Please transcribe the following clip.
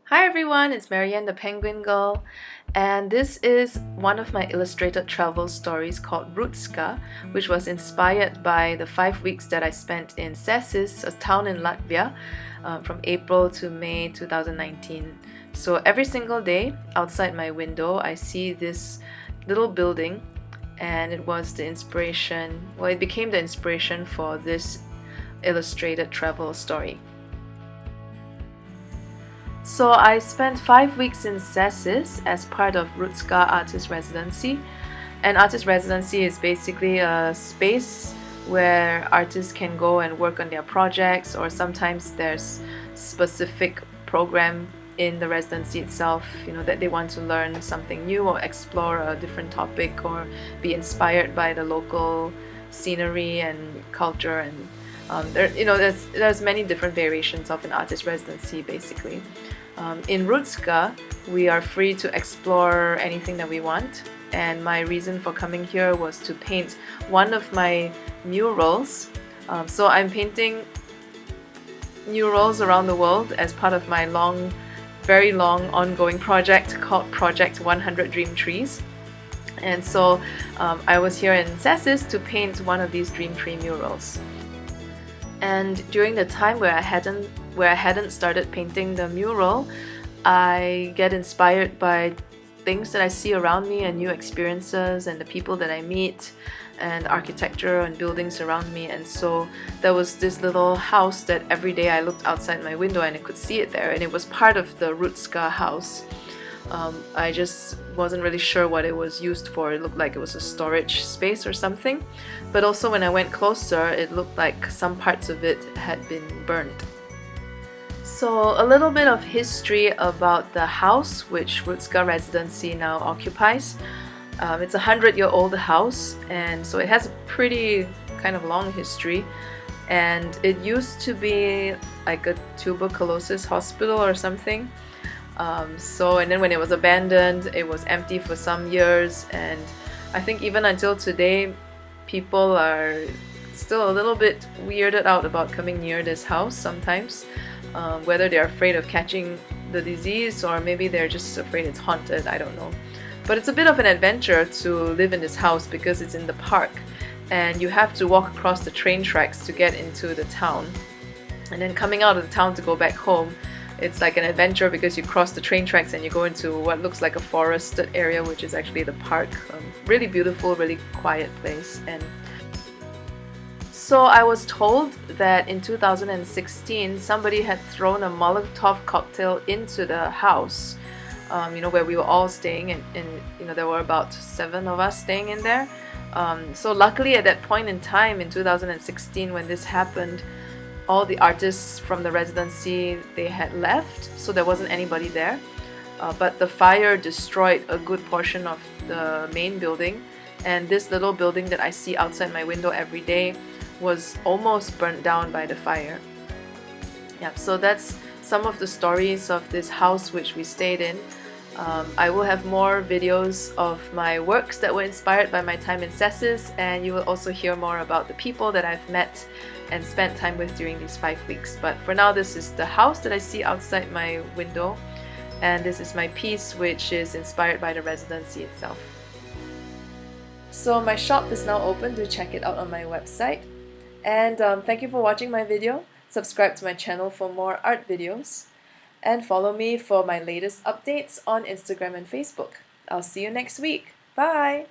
Hi everyone, it's MaryAnn the PenguinGirl, and this is one of my illustrated travel stories called root-ska, which was inspired by the 5 weeks that I spent in Cēsis, a town in Latvia, from April to May 2019. So every single day outside my window I see this little building, and it was the inspiration, well, it became the inspiration for this illustrated travel story. So I spent 5 weeks in Cēsis as part of Rucka Arts Residency. And Artist Residency is basically a space where artists can go and work on their projects, or sometimes there's specific program in the residency itself, that they want to learn something new or explore a different topic or be inspired by the local scenery and culture. And there's many different variations of an artist residency basically. In root-ska, we are free to explore anything that we want, and my reason for coming here was to paint one of my murals. So I'm painting murals around the world as part of my very long ongoing project called Project 100 Dream Trees. And so I was here in Cēsis to paint one of these dream tree murals. And during the time where I hadn't started painting the mural, I get inspired by things that I see around me and new experiences and the people that I meet and architecture and buildings around me. And so there was this little house that every day I looked outside my window and I could see it there, and it was part of the root-ska house. I just wasn't really sure what it was used for. It looked like it was a storage space or something, but also when I went closer it looked like some parts of it had been burned. So a little bit of history about the house which Rucka Residency now occupies. It's a 100-year-old house, and so it has a pretty kind of long history, and it used to be like a tuberculosis hospital or something. And then when it was abandoned, it was empty for some years, and I think even until today people are still a little bit weirded out about coming near this house sometimes, whether they're afraid of catching the disease or maybe they're just afraid it's haunted, I don't know. But it's a bit of an adventure to live in this house because it's in the park and you have to walk across the train tracks to get into the town, and then coming out of the town to go back home, it's like an adventure because you cross the train tracks and you go into what looks like a forested area, which is actually the park. Really beautiful, really quiet place. And so I was told that in 2016 somebody had thrown a Molotov cocktail into the house, where we were all staying, and there were about 7 of us staying in there. So luckily at that point in time in 2016 when this happened, all the artists from the residency, they had left, so there wasn't anybody there. But the fire destroyed a good portion of the main building, and this little building that I see outside my window every day was almost burnt down by the fire. Yeah, so that's some of the stories of this house which we stayed in. I will have more videos of my works that were inspired by my time in Cēsis, and you will also hear more about the people that I've met and spent time with during these 5 weeks. But for now, this is the house that I see outside my window, and this is my piece which is inspired by the residency itself. So my shop is now open to check it out on my website, and thank you for watching my video. Subscribe to my channel for more art videos, and follow me for my latest updates on Instagram and Facebook. I'll see you next week. Bye!